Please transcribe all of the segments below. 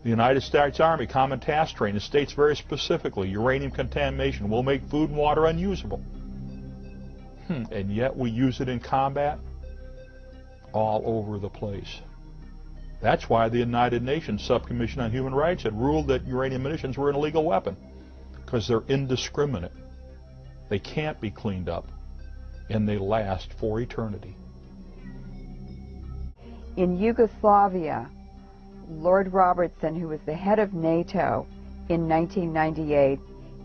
The United States Army Common Task Training states very specifically uranium contamination will make food and water unusable. And yet we use it in combat all over the place. That's why the United Nations Subcommission on Human Rights had ruled that uranium munitions were an illegal weapon, because they're indiscriminate. They can't be cleaned up, and they last for eternity. In Yugoslavia, Lord Robertson, who was the head of NATO in 1998,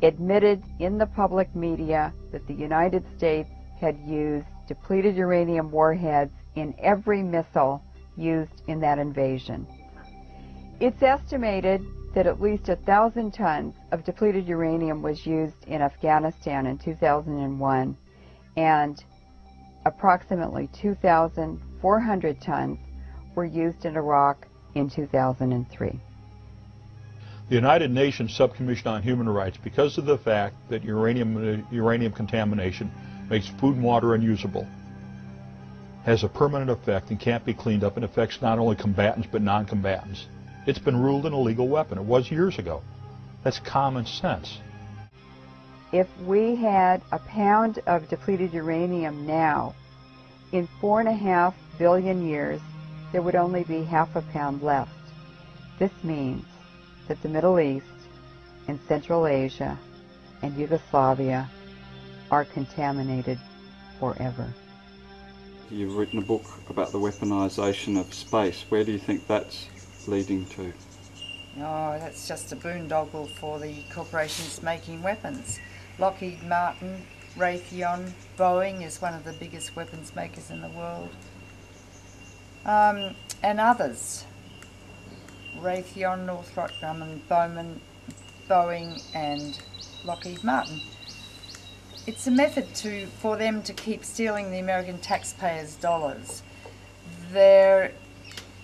admitted in the public media that the United States had used depleted uranium warheads in every missile used in that invasion. It's estimated that at least 1,000 tons of depleted uranium was used in Afghanistan in 2001, and approximately 2,400 tons were used in Iraq in 2003. The United Nations Subcommission on Human Rights, because of the fact that uranium contamination makes food and water unusable, has a permanent effect and can't be cleaned up, and affects not only combatants but non-combatants. It's been ruled an illegal weapon. It was years ago. That's common sense. If we had a pound of depleted uranium now, in 4.5 billion years, there would only be half a pound left. This means that the Middle East and Central Asia and Yugoslavia are contaminated forever. You've written a book about the weaponization of space. Where do you think that's leading to? Oh, that's just a boondoggle for the corporations making weapons. Lockheed Martin, Raytheon, Boeing is one of the biggest weapons makers in the world. And others. Raytheon, Northrop Grumman, Bowman, Boeing and Lockheed Martin. It's a method for them to keep stealing the American taxpayers' dollars. There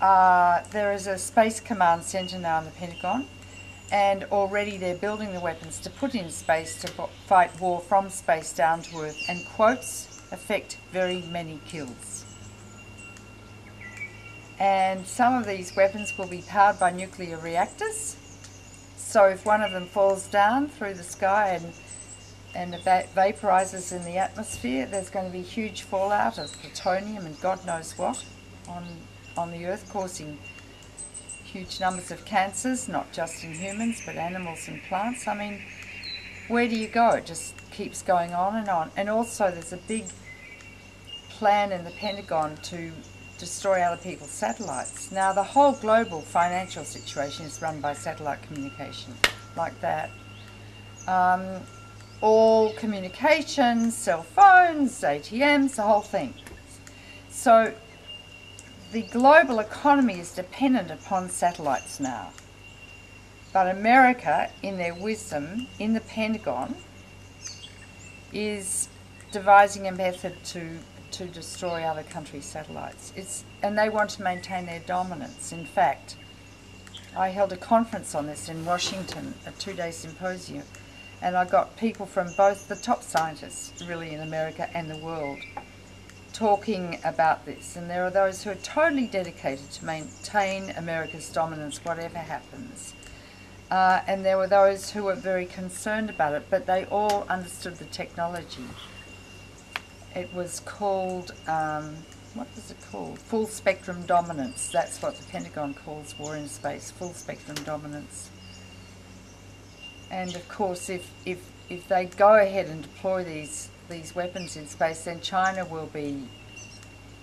is a Space Command Center now in the Pentagon, and already they're building the weapons to put in space to fight war from space down to Earth, and quotes, affect very many kills. And some of these weapons will be powered by nuclear reactors, so if one of them falls down through the sky and vaporizes in the atmosphere, there's going to be huge fallout of plutonium and God knows what on the Earth, causing huge numbers of cancers, not just in humans, but animals and plants. I mean, where do you go? It just keeps going on and on. And also there's a big plan in the Pentagon to destroy other people's satellites. Now, the whole global financial situation is run by satellite communication, like that. All communications, cell phones, ATMs, the whole thing. So the global economy is dependent upon satellites now. But America, in their wisdom, in the Pentagon, is devising a method to destroy other countries' satellites. And they want to maintain their dominance. In fact, I held a conference on this in Washington, a 2-day symposium, and I got people from both the top scientists, really, in America and the world, talking about this. And there are those who are totally dedicated to maintain America's dominance, whatever happens. And there were those who were very concerned about it, but they all understood the technology. It was called, what was it called? Full spectrum dominance. That's what the Pentagon calls war in space, full spectrum dominance. And of course, if they go ahead and deploy these weapons in space, then China will be,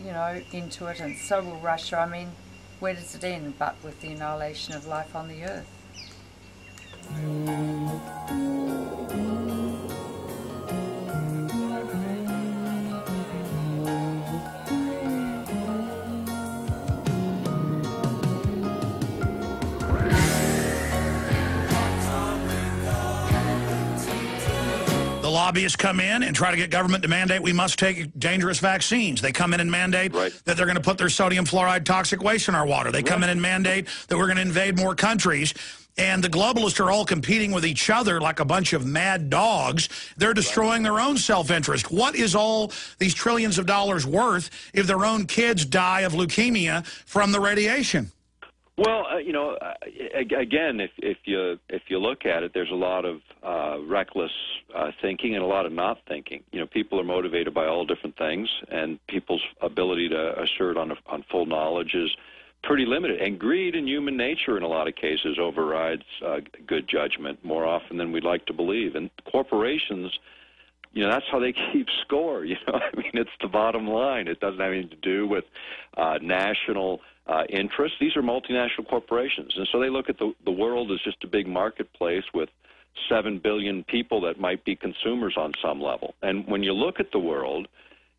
you know, into it, and so will Russia. I mean, where does it end but with the annihilation of life on the Earth? Lobbyists come in and try to get government to mandate we must take dangerous vaccines. They come in and mandate that they're going to put their sodium fluoride toxic waste in our water. They come in and mandate that we're going to invade more countries. And the globalists are all competing with each other like a bunch of mad dogs. They're destroying their own self-interest. What is all these trillions of dollars worth if their own kids die of leukemia from the radiation? Well, you know, again, if you look at it, there's a lot of reckless thinking and a lot of not thinking. You know, people are motivated by all different things, and people's ability to assert on full knowledge is pretty limited. And greed and human nature, in a lot of cases, overrides good judgment more often than we'd like to believe. And corporations, you know, that's how they keep score. You know, I mean, it's the bottom line. It doesn't have anything to do with national interests. These are multinational corporations, and so they look at the world as just a big marketplace with 7 billion people that might be consumers on some level. And when you look at the world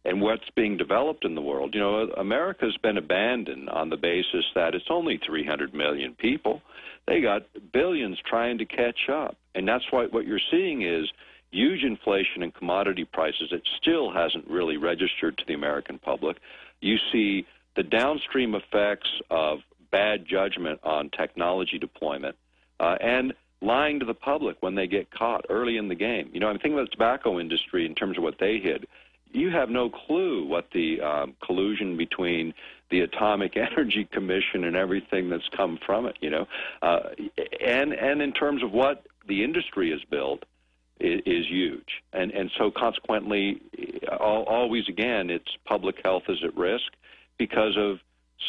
and what's being developed in the world, you know, America's been abandoned on the basis that it's only 300 million people. They got billions trying to catch up, and that's why what you're seeing is huge inflation in commodity prices. It still hasn't really registered to the American public. You see the downstream effects of bad judgment on technology deployment and lying to the public when they get caught early in the game. You know, I'm thinking about the tobacco industry in terms of what they hid. You have no clue what the collusion between the Atomic Energy Commission and everything that's come from it, you know. And in terms of what the industry has built is huge. And so consequently, always again, it's public health is at risk because of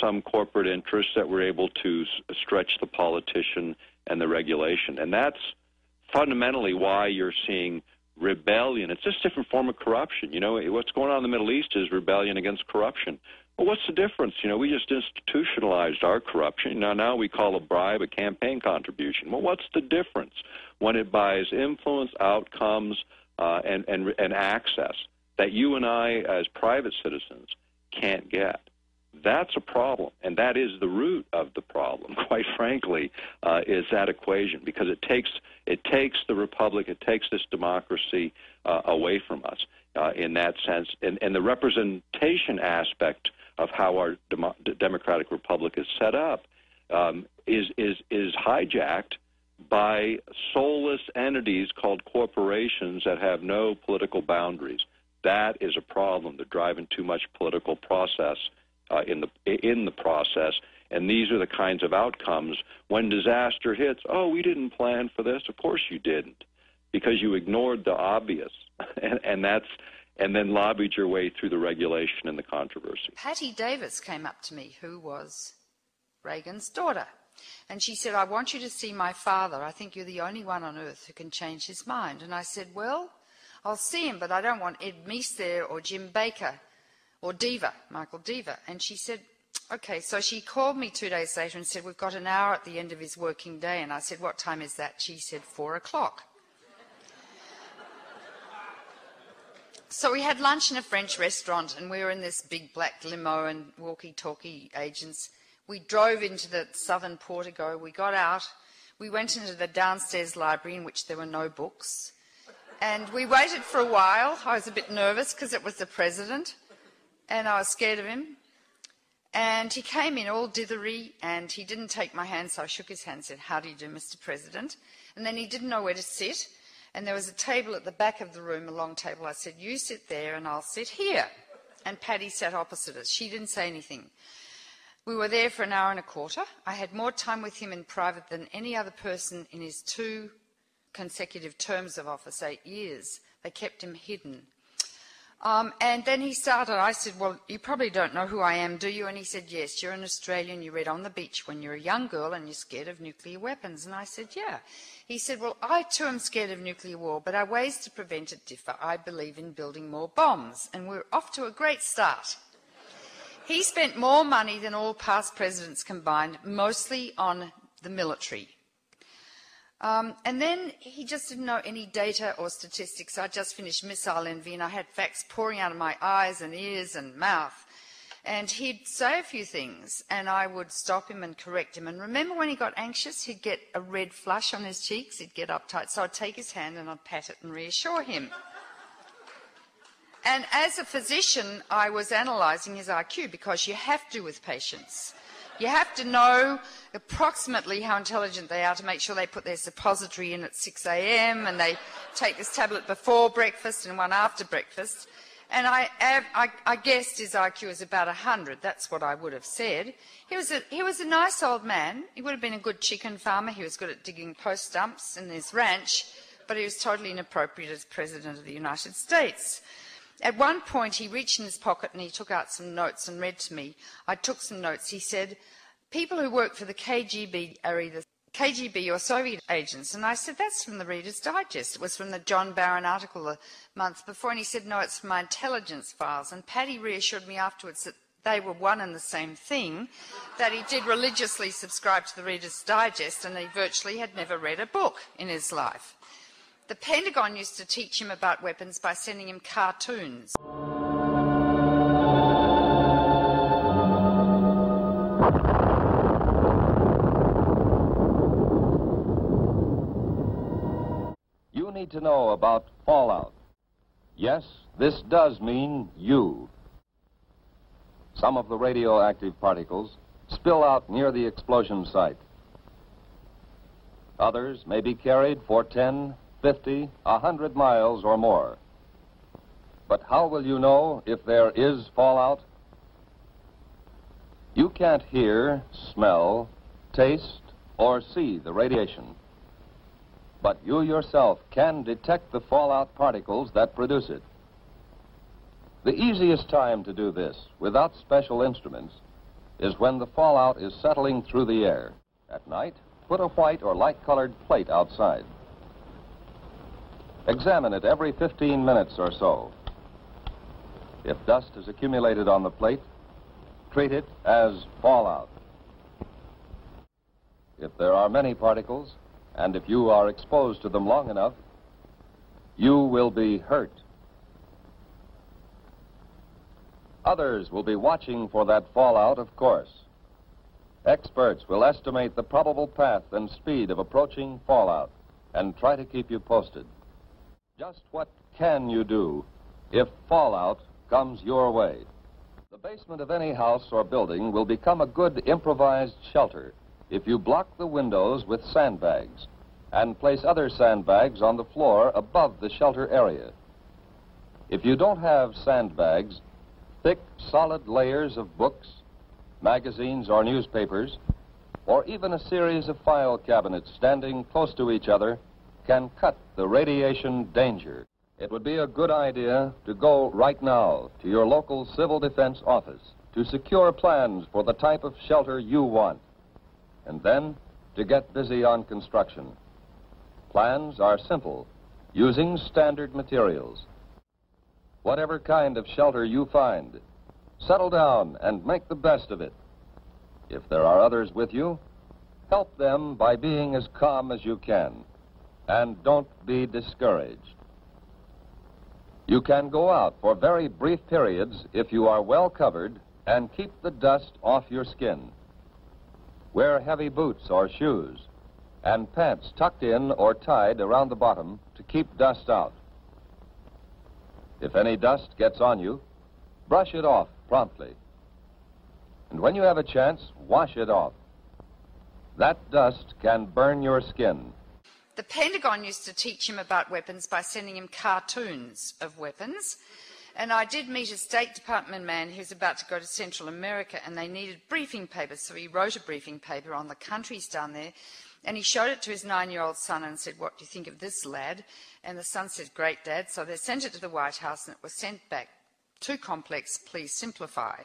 some corporate interests that were able to stretch the politician and the regulation. And that's fundamentally why you're seeing rebellion. It's just a different form of corruption. You know, what's going on in the Middle East is rebellion against corruption. Well, what's the difference? You know, we just institutionalized our corruption. Now we call a bribe a campaign contribution. Well, what's the difference when it buys influence, outcomes, and access that you and I as private citizens can't get? That's a problem, and that is the root of the problem, quite frankly, is that equation, because it takes the republic, it takes this democracy away from us in that sense. And the representation aspect of how our democratic republic is set up is hijacked by soulless entities called corporations that have no political boundaries. That is a problem. They're driving too much political process in the process, and these are the kinds of outcomes when disaster hits. Oh, we didn't plan for this. Of course you didn't, because you ignored the obvious, and then lobbied your way through the regulation and the controversy. Patty Davis came up to me, who was Reagan's daughter, and she said, "I want you to see my father. I think you're the only one on earth who can change his mind." And I said, "Well, I'll see him, but I don't want Ed Meese there or Jim Baker or Michael Diva." And she said, okay. So she called me 2 days later and said, "We've got an hour at the end of his working day." And I said, "What time is that?" She said, 4 o'clock. So we had lunch in a French restaurant, and we were in this big black limo and walkie-talkie agents. We drove into the southern Portico. We got out. We went into the downstairs library in which there were no books. And we waited for a while. I was a bit nervous because it was the president, and I was scared of him. And he came in all dithery, and he didn't take my hand, so I shook his hand and said, "How do you do, Mr. President?" And then he didn't know where to sit, and there was a table at the back of the room, a long table. I said, "You sit there and I'll sit here." And Patty sat opposite us. She didn't say anything. We were there for an hour and a quarter. I had more time with him in private than any other person in his 2 consecutive terms of office, 8 years. They kept him hidden. And then he started. I said, "Well, you probably don't know who I am, do you?" And he said, "Yes, you're an Australian. You read on the beach when you're a young girl and you're scared of nuclear weapons." And I said, "Yeah." He said, "Well, I too am scared of nuclear war, but our ways to prevent it differ. I believe in building more bombs." And we're off to a great start. He spent more money than all past presidents combined, mostly on the military. And then he just didn't know any data or statistics. I just finished Missile Envy, and I had facts pouring out of my eyes and ears and mouth. And he'd say a few things, and I would stop him and correct him. And remember when he got anxious, he'd get a red flush on his cheeks, he'd get uptight. So I'd take his hand and I'd pat it and reassure him. And as a physician, I was analysing his IQ, because you have to with patients. You have to know approximately how intelligent they are to make sure they put their suppository in at 6 a.m. and they take this tablet before breakfast and one after breakfast. And I guessed his IQ was about 100. That's what I would have said. He was a nice old man. He would have been a good chicken farmer. He was good at digging post stumps in his ranch, but he was totally inappropriate as President of the United States. At one point, he reached in his pocket and he took out some notes and read to me. I took some notes. He said, "People who work for the KGB are either KGB or Soviet agents." And I said, "That's from the Reader's Digest." It was from the John Barron article a month before. And he said, "No, it's from my intelligence files." And Paddy reassured me afterwards that they were one and the same thing, that he did religiously subscribe to the Reader's Digest and he virtually had never read a book in his life. The Pentagon used to teach him about weapons by sending him cartoons. You need to know about fallout. Yes, this does mean you. Some of the radioactive particles spill out near the explosion site. Others may be carried for 10, 50, 100 miles or more. But how will you know if there is fallout? You can't hear, smell, taste, or see the radiation. But you yourself can detect the fallout particles that produce it. The easiest time to do this, without special instruments, is when the fallout is settling through the air. At night, put a white or light-colored plate outside. Examine it every 15 minutes or so. If dust has accumulated on the plate, treat it as fallout. If there are many particles, and if you are exposed to them long enough, you will be hurt. Others will be watching for that fallout, of course. Experts will estimate the probable path and speed of approaching fallout and try to keep you posted. Just what can you do if fallout comes your way? The basement of any house or building will become a good improvised shelter if you block the windows with sandbags and place other sandbags on the floor above the shelter area. If you don't have sandbags, thick, solid layers of books, magazines or newspapers, or even a series of file cabinets standing close to each other can cut the radiation danger. It would be a good idea to go right now to your local civil defense office to secure plans for the type of shelter you want, and then to get busy on construction. Plans are simple, using standard materials. Whatever kind of shelter you find, settle down and make the best of it. If there are others with you, help them by being as calm as you can, and don't be discouraged. You can go out for very brief periods if you are well covered and keep the dust off your skin. Wear heavy boots or shoes and pants tucked in or tied around the bottom to keep dust out. If any dust gets on you, brush it off promptly. And when you have a chance, wash it off. That dust can burn your skin. The Pentagon used to teach him about weapons by sending him cartoons of weapons. And I did meet a State Department man who was about to go to Central America and they needed briefing papers. So he wrote a briefing paper on the countries down there and he showed it to his 9-year-old son and said, "What do you think of this, lad?" And the son said, "Great, Dad." So they sent it to the White House and it was sent back. "Too complex, please simplify."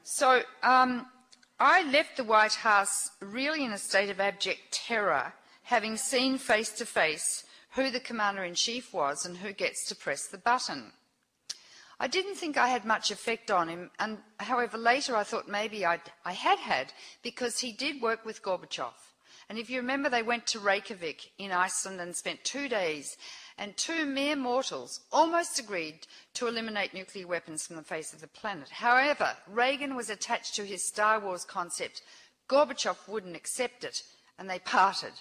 So I left the White House really in a state of abject terror, having seen face to face who the Commander-in-Chief was and who gets to press the button. I didn't think I had much effect on him, and however later I thought maybe I had, because he did work with Gorbachev. And if you remember, they went to Reykjavik in Iceland and spent 2 days, and two mere mortals almost agreed to eliminate nuclear weapons from the face of the planet. However, Reagan was attached to his Star Wars concept. Gorbachev wouldn't accept it, and they parted.